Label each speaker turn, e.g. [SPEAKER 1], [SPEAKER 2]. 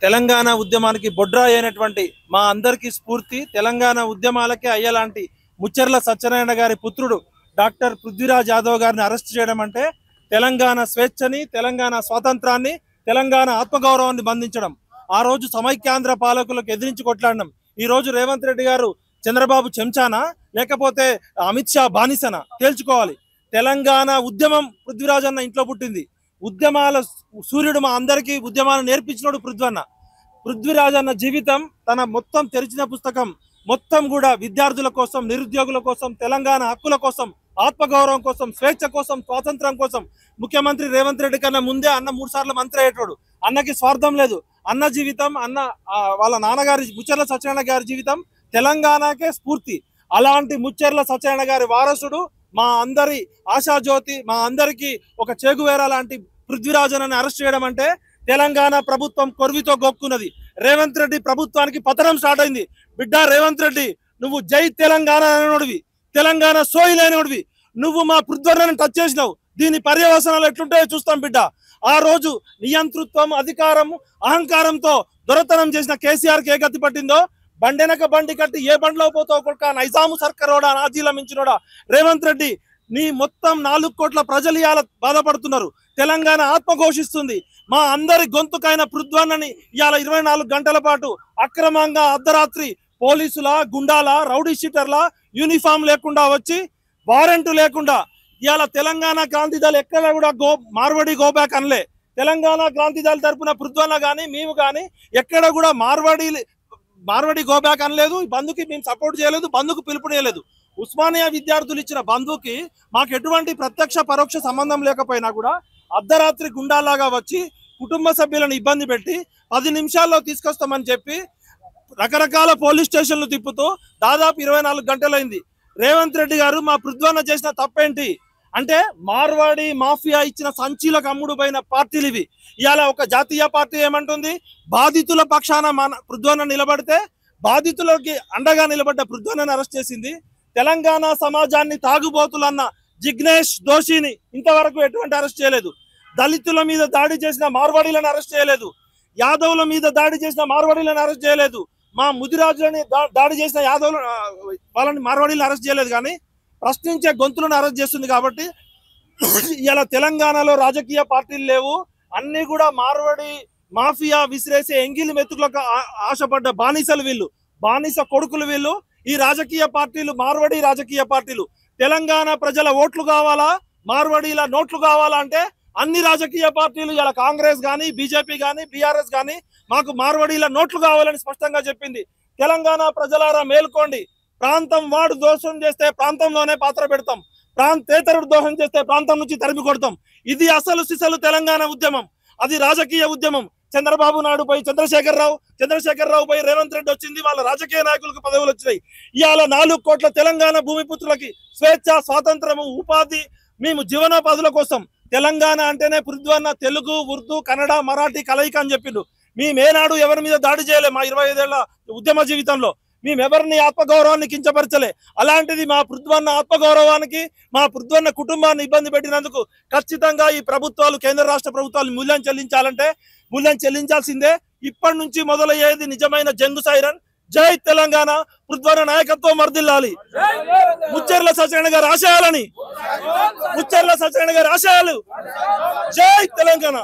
[SPEAKER 1] తెలంగాణ ఉద్యమానికి బొడ్రా అయినటువంటి మా అందరికీ స్ఫూర్తి తెలంగాణ ఉద్యమాలకే అయ్యలాంటి ముచ్చర్ల సత్యనారాయణ గారి పుత్రుడు డాక్టర్ పృథ్వీరాజ్ యాదవ్ గారిని అరెస్ట్ చేయడం అంటే తెలంగాణ స్వేచ్ఛని, తెలంగాణ స్వాతంత్రాన్ని, తెలంగాణ ఆత్మగౌరవాన్ని బంధించడం. ఆ రోజు సమైక్యాంధ్ర పాలకులకు ఎదిరించి కొట్లాడడం. ఈ రోజు రేవంత్ రెడ్డి గారు చంద్రబాబు చెంచానా లేకపోతే అమిత్ షా బానిసనా తేల్చుకోవాలి. తెలంగాణ ఉద్యమం పృథ్వీరాజ్ అన్న ఇంట్లో పుట్టింది. ఉద్యమాల సూర్యుడు మా అందరికీ ఉద్యమాలను నేర్పించినోడు పృథ్వీరాజ్ అన్న జీవితం తన మొత్తం తెరిచిన పుస్తకం. మొత్తం కూడా విద్యార్థుల కోసం, నిరుద్యోగుల కోసం, తెలంగాణ హక్కుల కోసం, ఆత్మగౌరవం కోసం, స్వేచ్ఛ కోసం, స్వాతంత్రం కోసం. ముఖ్యమంత్రి రేవంత్ రెడ్డి కన్నా ముందే అన్న 3 సార్లు మంత్రి అయ్యేటోడు. అన్నకి స్వార్థం లేదు. అన్న జీవితం, వాళ్ళ నాన్నగారి ముచ్చర్ల సత్యనారాయణ గారి జీవితం తెలంగాణకే స్ఫూర్తి. అలాంటి ముచ్చర్ల సత్యనారాయణ గారి వారసుడు మా అందరి ఆశాజ్యోతి, మా అందరికీ ఒక చేగువేర లాంటి పృథ్వీరాజన్ అరెస్ట్ చేయడం అంటే తెలంగాణ ప్రభుత్వం కొర్వితో గొక్కున్నది. రేవంత్ రెడ్డి ప్రభుత్వానికి పతనం స్టార్ట్ అయింది. బిడ్డ రేవంత్ రెడ్డి, నువ్వు జై తెలంగాణ అనేనోడివి, తెలంగాణ సోయిలేనోడివి. నువ్వు మా పృథ్వీని టచ్ చేసినావు. దీని పర్యవసనాలు ఎట్లుంటాయో చూస్తాం బిడ్డ. ఆ రోజు నియంతృత్వం, అధికారం, అహంకారంతో దొరతనం చేసిన కేసీఆర్కి ఏ గతి పట్టిందో, బండెనక బండి కట్టి ఏ బండిలో పోతావు కొడుక, నైజాము సర్కారోడా, నాజీల మించినోడా రేవంత్ రెడ్డి. నీ మొత్తం 4 కోట్ల ప్రజలు ఇవాళ బాధపడుతున్నారు. తెలంగాణ ఆత్మఘోషిస్తుంది. మా అందరి గొంతుకైన పృథ్వన్నని ఇవాళ 24 గంటల పాటు అక్రమంగా అర్ధరాత్రి పోలీసుల, గుండాల, రౌడీ షీటర్ల యూనిఫామ్ లేకుండా వచ్చి, వారెంట్ లేకుండా ఇవాళ తెలంగాణ క్రాంతిదళ ఎక్కడ కూడా మార్వడి గోబ్యాక్ అనలే. తెలంగాణ క్రాంతిదళ తరపున పృథ్వన్న కానీ మేము కానీ ఎక్కడ కూడా మార్వడి గోబ్యాక్ అనలేదు. బంధుకి మేము సపోర్ట్ చేయలేదు, బంధుకు పిలుపునేయలేదు. ఉస్మానియా విద్యార్థులు ఇచ్చిన బంధుకి మాకు ఎటువంటి ప్రత్యక్ష పరోక్ష సంబంధం లేకపోయినా కూడా అర్ధరాత్రి గుండాలాగా వచ్చి కుటుంబ సభ్యులను ఇబ్బంది పెట్టి 10 నిమిషాల్లో తీసుకొస్తామని చెప్పి రకరకాల పోలీస్ స్టేషన్లు తిప్పుతూ దాదాపు 24 గంటలైంది. రేవంత్ రెడ్డి గారు మా పృథ్వన్న చేసిన తప్పేంటి అంటే, మార్వాడి మాఫియా ఇచ్చిన సంచీలకు అమ్ముడు పోయిన పార్టీలు ఇవి. ఇవాళ ఒక జాతీయ పార్టీ ఏమంటుంది, బాధితుల పక్షాన పృథ్వన్న నిలబడితే బాధితులకి అండగా నిలబడ్డ పృథ్వన్నని అరెస్ట్ చేసింది. తెలంగాణ సమాజాన్ని తాగుబోతులన్న జిగ్నేష్ దోషిని ఇంతవరకు ఎటువంటి అరెస్ట్ చేయలేదు. దళితుల మీద దాడి చేసిన మార్వాడీలను అరెస్ట్ చేయలేదు. యాదవుల మీద దాడి చేసిన మార్వాడీలను అరెస్ట్ చేయలేదు. మా ముదిరాజులని దాడి చేసిన వాళ్ళని మార్వాడీలను అరెస్ట్ చేయలేదు. కానీ ప్రశ్నించే గొంతులను అరెస్ట్ చేస్తుంది. కాబట్టి ఇలా తెలంగాణలో రాజకీయ పార్టీలు లేవు. అన్ని కూడా మార్వాడి మాఫియా విసిరేసే ఎంగిలి మెతుకులకు ఆశపడ్డ బానిసలు వీళ్ళు, బానిస కొడుకులు వీళ్ళు. ఈ రాజకీయ పార్టీలు మార్వాడి రాజకీయ పార్టీలు. తెలంగాణ ప్రజల ఓట్లు కావాలా, మార్వాడీల నోట్లు కావాలా అంటే అన్ని రాజకీయ పార్టీలు, ఇలా కాంగ్రెస్ కానీ, బీజేపీ కానీ, బీఆర్ఎస్ కానీ మాకు మార్వాడీల నోట్లు కావాలని స్పష్టంగా చెప్పింది. తెలంగాణ ప్రజలారా మేల్కోండి. ప్రాంతం వాడు దోషం చేస్తే ప్రాంతంలోనే పాత్ర పెడతాం, ప్రాంతేతరుడు దోషం చేస్తే ప్రాంతం నుంచి తరిమి కొడతాం. ఇది అసలు సిసలు తెలంగాణ ఉద్యమం. అది రాజకీయ ఉద్యమం. చంద్రబాబు నాయుడు పై చంద్రశేఖర్ రావు పై రేవంత్ రెడ్డి వచ్చింది. వాళ్ళ రాజకీయ నాయకులకు పదవులు వచ్చినాయి. ఇవాళ 4 కోట్ల తెలంగాణ భూమిపుత్రులకి స్వేచ్ఛ, స్వాతంత్రము, ఉపాధి, మేము జీవనోపాధుల కోసం. తెలంగాణ అంటేనే పృథ్వన్న తెలుగు, ఉర్దూ, కన్నడ, మరాఠీ కలయిక అని చెప్పిండు. మేమేనాడు ఎవరి మీద దాడి చేయలే. మా 25 ఏళ్ల ఉద్యమ జీవితంలో మేమెవరిని ఆత్మగౌరవాన్ని కించపరచలే. అలాంటిది మా పృథ్వన్న ఆత్మగౌరవానికి, మా పృథ్వన్న కుటుంబాన్ని ఇబ్బంది పెట్టినందుకు ఖచ్చితంగా ఈ ప్రభుత్వాలు, కేంద్ర రాష్ట్ర ప్రభుత్వాలు మూల్యం చెల్లించాలంటే మూల్యం చెల్లించాల్సిందే. ఇప్పటి నుంచి మొదలయ్యేది నిజమైన జంగు సైరన్. జై తెలంగాణ. పృథ్వన్న నాయకత్వం వర్ధిల్లాలి. ముచ్చర్ల సత్యనారాయణ గారి ఆశయాలని, ముచ్చర్ల సత్యనారాయణ గారి ఆశయాలు. జై తెలంగాణ.